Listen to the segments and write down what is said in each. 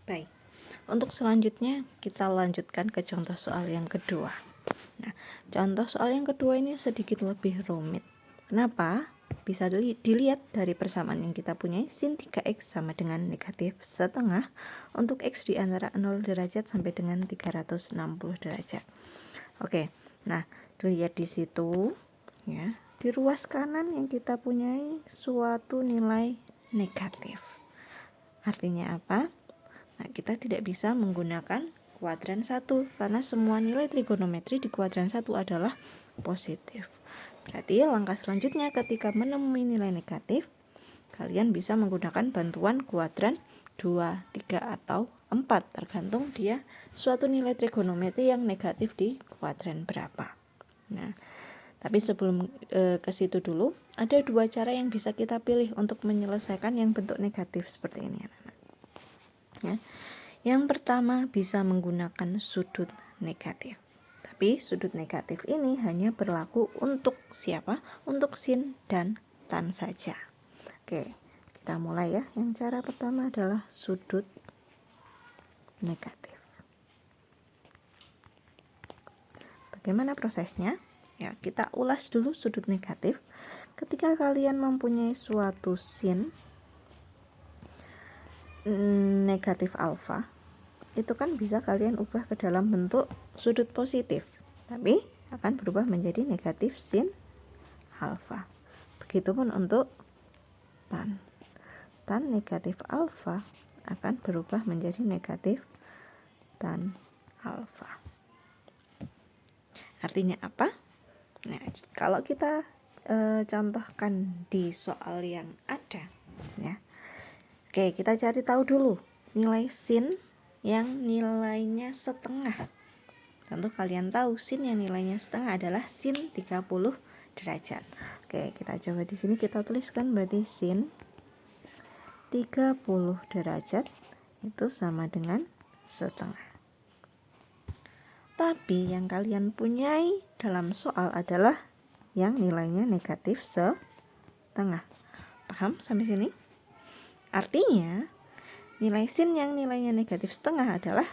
Baik, untuk selanjutnya kita lanjutkan ke contoh soal yang kedua. Nah, contoh soal yang kedua ini sedikit lebih rumit. Kenapa? Bisa dilihat dari persamaan yang kita punya, sin 3x sama dengan negatif setengah untuk x di antara 0 derajat sampai dengan 360 derajat. Oke, nah dilihat di situ ya, di ruas kanan yang kita punyai suatu nilai negatif. Artinya apa? Nah, kita tidak bisa menggunakan kuadran 1 karena semua nilai trigonometri di kuadran 1 adalah positif. Berarti langkah selanjutnya ketika menemui nilai negatif, kalian bisa menggunakan bantuan kuadran 2, 3, atau 4 tergantung dia suatu nilai trigonometri yang negatif di kuadran berapa. Nah, tapi sebelum ke situ dulu, ada dua cara yang bisa kita pilih untuk menyelesaikan yang bentuk negatif seperti ini, anak-anak. Ya. Yang pertama bisa menggunakan sudut negatif. Tapi sudut negatif ini hanya berlaku untuk siapa? Untuk sin dan tan saja. Oke, kita mulai ya. Yang cara pertama adalah sudut negatif. Bagaimana prosesnya? Ya, kita ulas dulu sudut negatif. Ketika kalian mempunyai suatu sin negatif alfa, itu kan bisa kalian ubah ke dalam bentuk sudut positif, tapi akan berubah menjadi negatif sin alfa. Begitupun untuk tan. Tan negatif alfa akan berubah menjadi negatif tan alfa. Artinya apa? Nah, kalau kita contohkan di soal yang ada, ya. Oke, kita cari tahu dulu nilai sin yang nilainya setengah. Tentu kalian tahu sin yang nilainya setengah adalah sin 30 derajat. Oke, kita coba di sini kita tuliskan berarti sin 30 derajat itu sama dengan setengah. Tapi yang kalian punyai dalam soal adalah yang nilainya negatif setengah. Paham sampai sini? Artinya nilai sin yang nilainya negatif setengah adalah,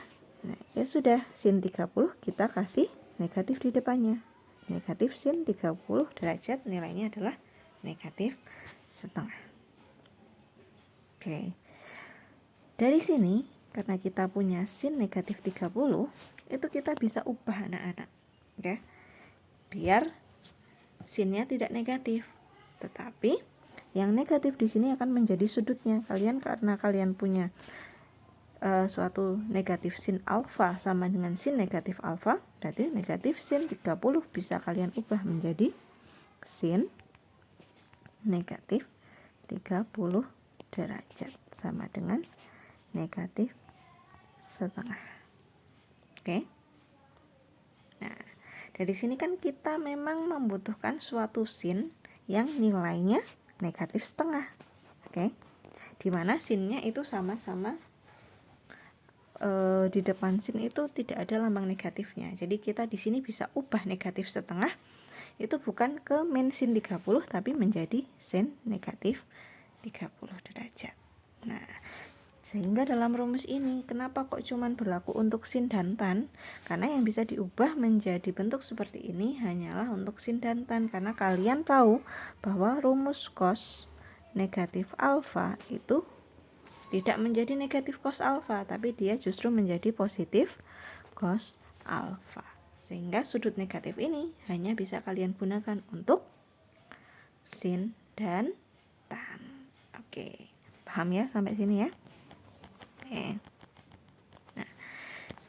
nah, ya sudah, sin 30 kita kasih negatif di depannya. Negatif sin 30 derajat nilainya adalah negatif setengah. Oke. Dari sini, karena kita punya sin negatif 30, itu kita bisa ubah anak-anak. Oke. Biar sinnya tidak negatif. Tetapi yang negatif di sini akan menjadi sudutnya. Karena kalian punya suatu negatif sin alfa sama dengan sin negatif alfa, berarti negatif sin 30 bisa kalian ubah menjadi sin negatif 30 derajat sama dengan negatif setengah. Oke. Nah, dari sini kan kita memang membutuhkan suatu sin yang nilainya negatif setengah. Oke. Dimana sinnya itu sama-sama di depan sin itu tidak ada lambang negatifnya. Jadi kita di sini bisa ubah negatif setengah itu bukan ke min sin 30 tapi menjadi sin negatif 30 derajat. Nah, sehingga dalam rumus ini kenapa kok cuman berlaku untuk sin dan tan? Karena yang bisa diubah menjadi bentuk seperti ini hanyalah untuk sin dan tan, karena kalian tahu bahwa rumus cos negatif alfa itu tidak menjadi negatif cos alfa, tapi dia justru menjadi positif cos alfa. Sehingga sudut negatif ini hanya bisa kalian gunakan untuk sin dan tan. Oke, paham ya sampai sini ya? Oke. Nah,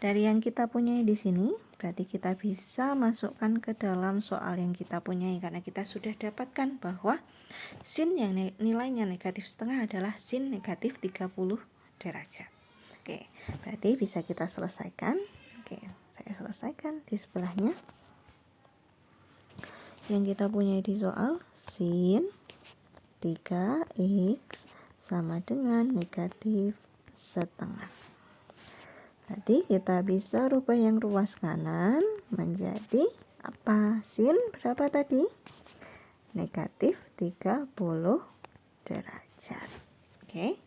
dari yang kita punyai di sini, berarti kita bisa masukkan ke dalam soal yang kita punyai, karena kita sudah dapatkan bahwa sin yang nilainya negatif setengah adalah sin negatif 30 derajat. Oke, berarti bisa kita selesaikan. Oke, saya selesaikan di sebelahnya. Yang kita punya di soal sin 3x sama dengan negatif setengah. Berarti kita bisa rubah yang ruas kanan menjadi apa? Sin berapa tadi? Negatif 30 derajat. Oke.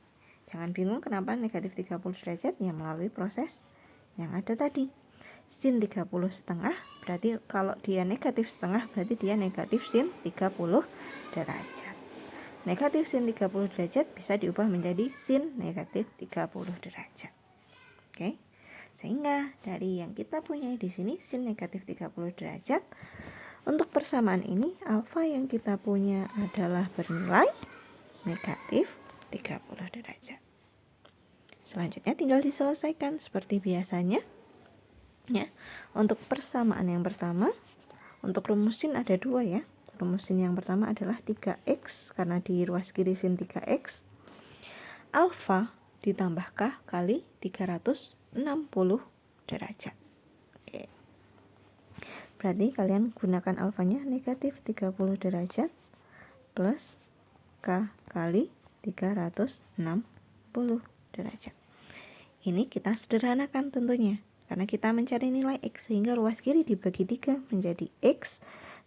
Jangan bingung kenapa negatif 30 derajat, ya melalui proses yang ada tadi. Sin 30 setengah, berarti kalau dia negatif setengah, berarti dia negatif sin 30 derajat. Negatif sin 30 derajat bisa diubah menjadi sin negatif 30 derajat. Oke. Sehingga dari yang kita punya di sini sin negatif 30 derajat, untuk persamaan ini alfa yang kita punya adalah bernilai negatif 30 derajat. Selanjutnya tinggal diselesaikan seperti biasanya. Ya. Untuk persamaan yang pertama, untuk rumus sin ada dua ya. Rumus sin yang pertama adalah 3x, karena di ruas kiri sin 3x. Alfa ditambah K kali 360 derajat. Oke. Berarti kalian gunakan alfanya negatif 30 derajat plus K kali 360 derajat. Ini kita sederhanakan tentunya, karena kita mencari nilai X, sehingga ruas kiri dibagi 3 menjadi X,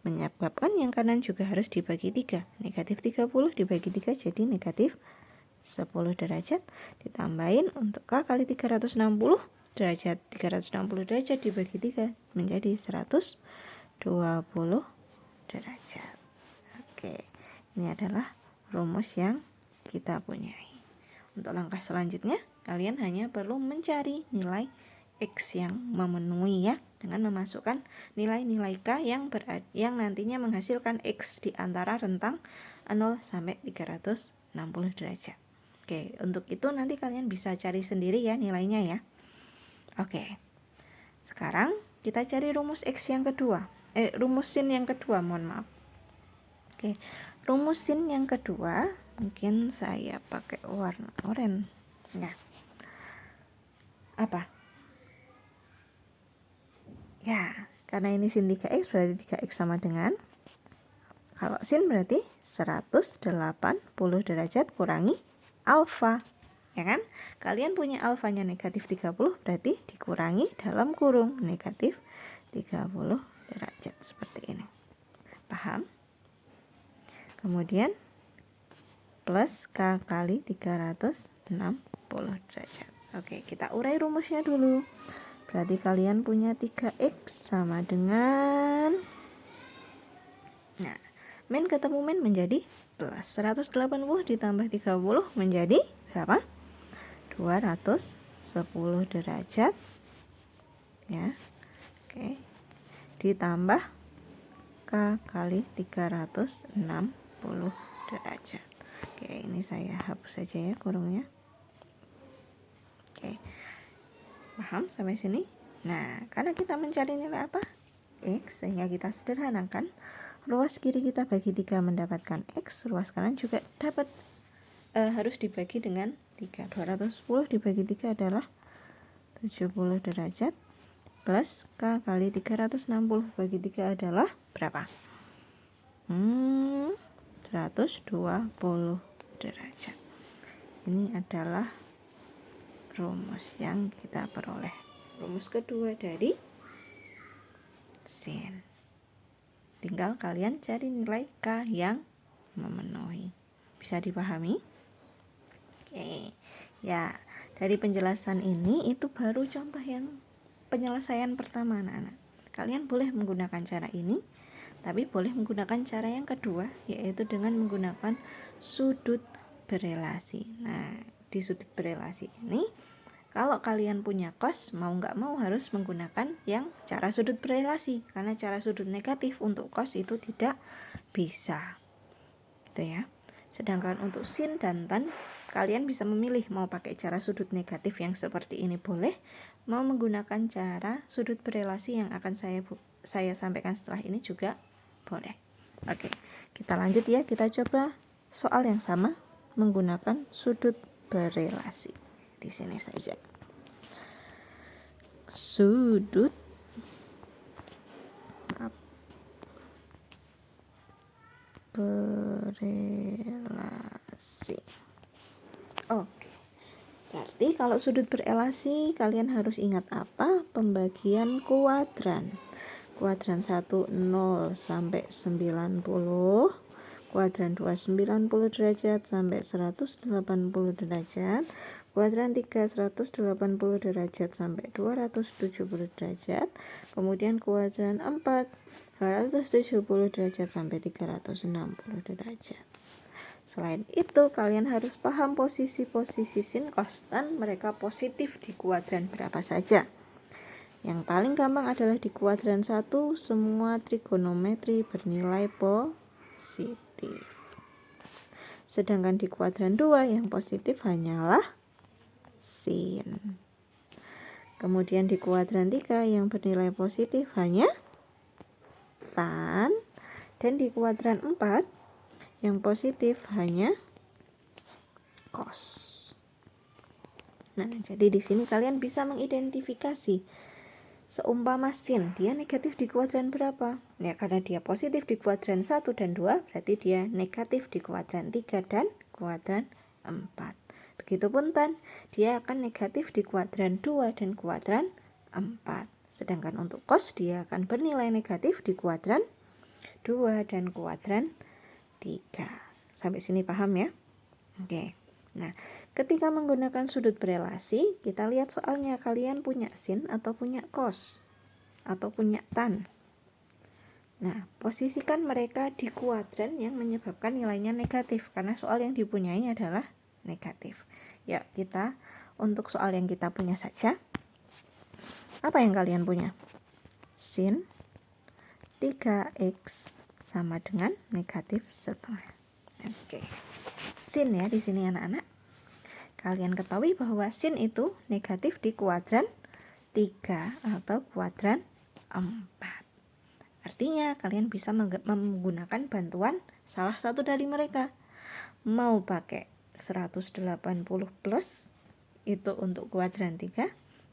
menyebabkan yang kanan juga harus dibagi 3. Negatif 30 dibagi 3 jadi negatif 10 derajat, ditambahin untuk K kali 360 derajat. 360 derajat dibagi 3 menjadi 120 derajat. Oke, ini adalah rumus yang kita punyai. Untuk langkah selanjutnya, kalian hanya perlu mencari nilai X yang memenuhi ya, dengan memasukkan nilai-nilai K yang nantinya menghasilkan X di antara rentang 0 sampai 360 derajat. Oke, untuk itu nanti kalian bisa cari sendiri ya nilainya ya. Oke. Sekarang kita cari rumus X yang kedua. Rumus sin yang kedua, mohon maaf. Oke. Rumus sin yang kedua, mungkin saya pakai warna oranye. Nah. Apa? Ya, karena ini sin 3x berarti 3x sama dengan, kalau sin berarti 180 derajat kurangi alfa. Ya kan? Kalian punya alfanya negatif 30, berarti dikurangi dalam kurung negatif 30 derajat seperti ini. Paham? Kemudian plus K kali 360 derajat. Oke, kita urai rumusnya dulu. Berarti kalian punya 3x sama dengan, nah, min ketemu min menjadi plus 180 ditambah 30 menjadi berapa? 210 derajat ya. Oke. Ditambah K kali 360 derajat. Oke, ini saya hapus saja ya kurungnya. Oke. Paham sampai sini? Nah, karena kita mencari nilai apa? X, sehingga kita sederhanakan. Ruas kiri kita bagi 3 mendapatkan X, ruas kanan juga dapat harus dibagi dengan 3. 210 dibagi 3 adalah 70 derajat plus K kali 360 bagi 3 adalah berapa? 120 derajat. Ini adalah rumus yang kita peroleh. Rumus kedua dari sin. Tinggal kalian cari nilai K yang memenuhi. Bisa dipahami? Oke. Ya, dari penjelasan ini itu baru contoh yang penyelesaian pertama anak-anak. Kalian boleh menggunakan cara ini, tapi boleh menggunakan cara yang kedua, yaitu dengan menggunakan sudut berelasi. Nah, di sudut berelasi ini, kalau kalian punya cos, mau nggak mau harus menggunakan yang cara sudut berelasi, karena cara sudut negatif untuk cos itu tidak bisa, gitu ya. Sedangkan untuk sin dan tan, kalian bisa memilih mau pakai cara sudut negatif yang seperti ini boleh, mau menggunakan cara sudut berelasi yang akan saya sampaikan setelah ini juga boleh. Oke, kita lanjut ya. Kita coba soal yang sama menggunakan sudut berelasi. Di sini saja. Sudut berelasi. Oke. Berarti kalau sudut berelasi kalian harus ingat apa? Pembagian kuadran. Kuadran 1 0 sampai 90, kuadran 2 90 derajat sampai 180 derajat, kuadran 3 180 derajat sampai 270 derajat, kemudian kuadran 4 270 derajat sampai 360 derajat. Selain itu, kalian harus paham posisi-posisi sin konstan mereka positif di kuadran berapa saja. Yang paling gampang adalah di kuadran 1 semua trigonometri bernilai positif. Sedangkan di kuadran 2 yang positif hanyalah sin. Kemudian di kuadran 3 yang bernilai positif hanya tan. Dan di kuadran 4 yang positif hanya cos. Nah, jadi di sini kalian bisa mengidentifikasi seumpama sin, dia negatif di kuadran berapa? Ya, karena dia positif di kuadran 1 dan 2, berarti dia negatif di kuadran 3 dan kuadran 4. Begitupun tan, dia akan negatif di kuadran 2 dan kuadran 4. Sedangkan untuk cos, dia akan bernilai negatif di kuadran 2 dan kuadran 3. Sampai sini paham ya? Oke. Nah, ketika menggunakan sudut berelasi, kita lihat soalnya kalian punya sin atau punya cos atau punya tan. Nah, posisikan mereka di kuadran yang menyebabkan nilainya negatif karena soal yang dipunyai adalah negatif. Ya, kita untuk soal yang kita punya saja. Apa yang kalian punya? Sin 3x sama dengan negatif setengah. Oke. Sin ya di sini anak-anak. Kalian ketahui bahwa sin itu negatif di kuadran 3 atau kuadran 4. Artinya kalian bisa menggunakan bantuan salah satu dari mereka. Mau pakai 180 plus itu untuk kuadran 3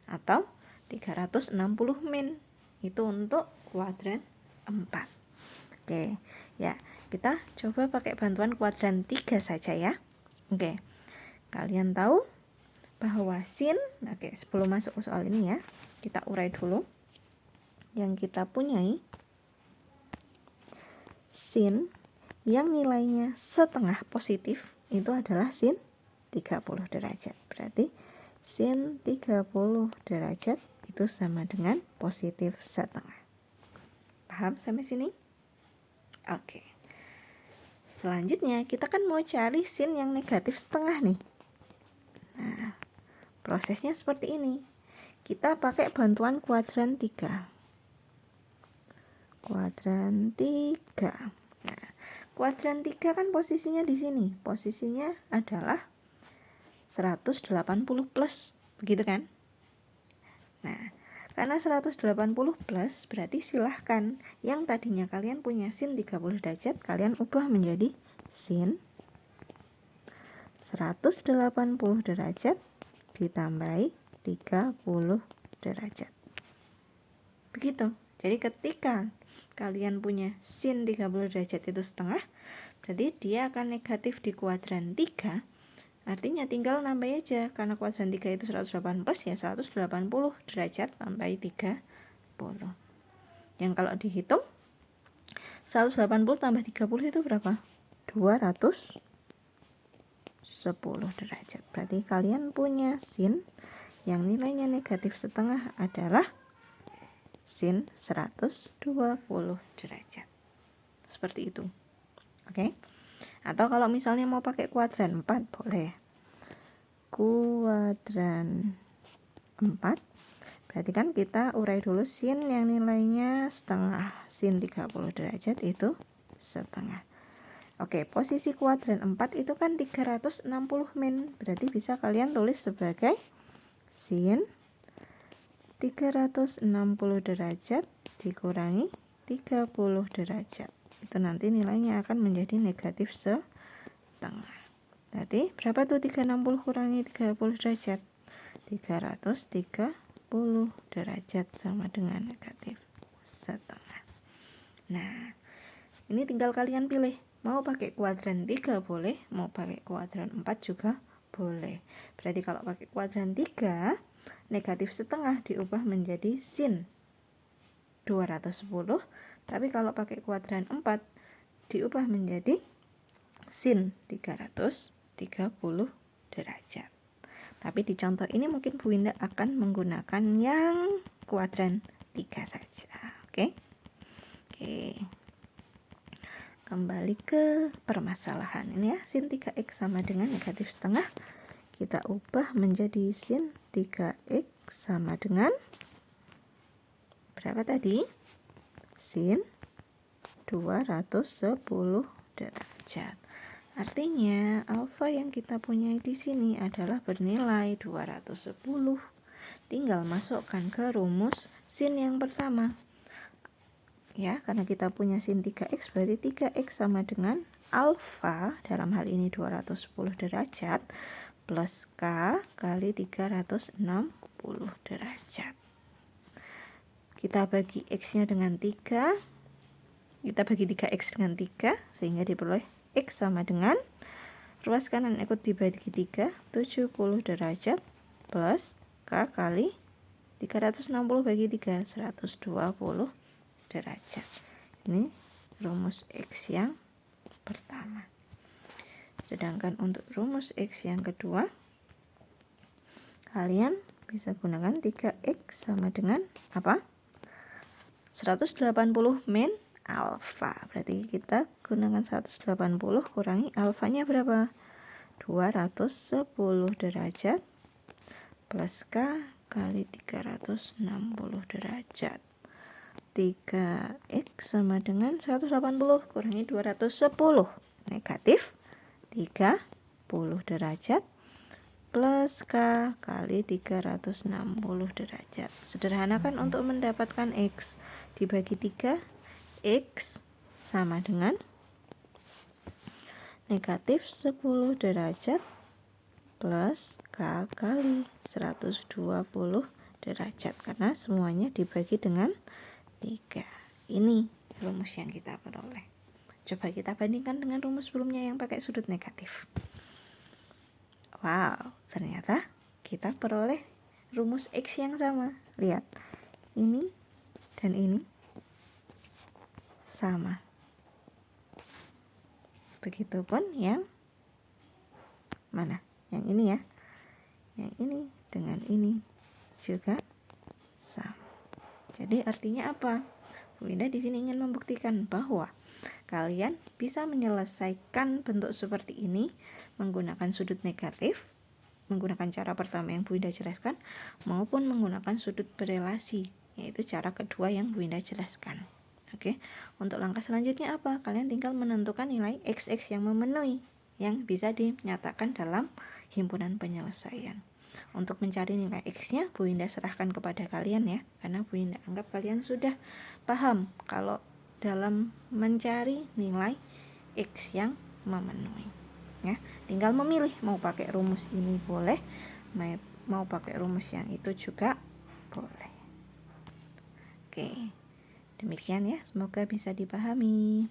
atau 360 min itu untuk kuadran 4. Oke, ya. Kita coba pakai bantuan kuadran 3 saja ya. Oke. Kalian tahu bahwa sin, oke, sebelum masuk ke soal ini ya, kita urai dulu. Yang kita punyai sin yang nilainya setengah positif itu adalah sin 30 derajat. Berarti sin 30 derajat itu sama dengan positif setengah. Paham sampai sini? Oke. Selanjutnya kita kan mau cari sin yang negatif setengah nih. Nah, prosesnya seperti ini. Kita pakai bantuan kuadran 3. Kuadran 3. Nah, kuadran 3 kan posisinya di sini. Posisinya adalah 180 plus, begitu kan? Nah, karena 180 plus berarti silahkan yang tadinya kalian punya sin 30 derajat kalian ubah menjadi sin 180 derajat ditambahi 30 derajat. Begitu. Jadi ketika kalian punya sin 30 derajat itu setengah, berarti dia akan negatif di kuadran 3. Artinya tinggal nambah aja, karena kuadran 3 itu 180 plus ya 180 derajat tambahi 30. Yang kalau dihitung 180 tambah 30 itu berapa? 210 derajat. Berarti kalian punya sin yang nilainya negatif setengah adalah sin 120 derajat. Seperti itu. Oke? Atau kalau misalnya mau pakai kuadran 4 boleh. Kuadran 4 berarti kan kita urai dulu sin yang nilainya setengah. Sin 30 derajat itu setengah. Oke, posisi kuadran 4 itu kan 360 min. Berarti bisa kalian tulis sebagai sin 360 derajat dikurangi 30 derajat. Itu nanti nilainya akan menjadi negatif setengah. Berarti berapa tuh 360 kurangi 30 derajat? 330 derajat sama dengan negatif setengah. Nah, ini tinggal kalian pilih. Mau pakai kuadran 3 boleh, mau pakai kuadran 4 juga boleh. Berarti kalau pakai kuadran 3, negatif setengah diubah menjadi sin 210. Tapi kalau pakai kuadran 4, diubah menjadi sin 330 derajat. Tapi di contoh ini mungkin Bu Winda akan menggunakan yang kuadran 3 saja. Oke. Kembali ke permasalahan ini ya. Sin 3x sama dengan negatif setengah. Kita ubah menjadi sin 3x sama dengan berapa tadi? Sin 210 derajat. Artinya alfa yang kita punya di sini adalah bernilai 210. Tinggal masukkan ke rumus sin yang pertama. Ya, karena kita punya sin 3x berarti 3x sama dengan alfa dalam hal ini 210 derajat plus k kali 360 derajat. Kita bagi x-nya dengan 3. Kita bagi 3x dengan 3 sehingga diperoleh x sama dengan ruas kanan ikut dibagi 3, 70 derajat plus k kali 360 bagi 3, 120 derajat. Ini rumus x yang pertama. Sedangkan untuk rumus x yang kedua, kalian bisa gunakan 3x sama dengan apa? 180 min alfa. Berarti kita gunakan 180 kurangi alfanya berapa? 210 derajat plus k kali 360 derajat. 3x sama dengan 180 kurangi 210 negatif 30 derajat plus k kali 360 derajat. Sederhanakan untuk mendapatkan x. Dibagi 3, x sama dengan negatif 10 derajat plus k kali 120 derajat. Karena semuanya dibagi dengan 3. Ini rumus yang kita peroleh. Coba kita bandingkan dengan rumus sebelumnya yang pakai sudut negatif. Wow, ternyata kita peroleh rumus x yang sama. Lihat, ini dan ini sama. Begitupun yang mana? Yang ini ya. Yang ini dengan ini juga sama. Jadi artinya apa? Bu Winda di sini ingin membuktikan bahwa kalian bisa menyelesaikan bentuk seperti ini menggunakan sudut negatif, menggunakan cara pertama yang Bu Winda jelaskan, maupun menggunakan sudut berelasi, yaitu cara kedua yang Bu Winda jelaskan. Oke, untuk langkah selanjutnya apa? Kalian tinggal menentukan nilai x yang memenuhi, yang bisa dinyatakan dalam himpunan penyelesaian. Untuk mencari nilai x-nya, Bu Winda serahkan kepada kalian ya, karena Bu Winda anggap kalian sudah paham kalau dalam mencari nilai x yang memenuhi. Ya, tinggal memilih mau pakai rumus ini boleh, mau pakai rumus yang itu juga boleh. Oke, demikian ya, semoga bisa dipahami.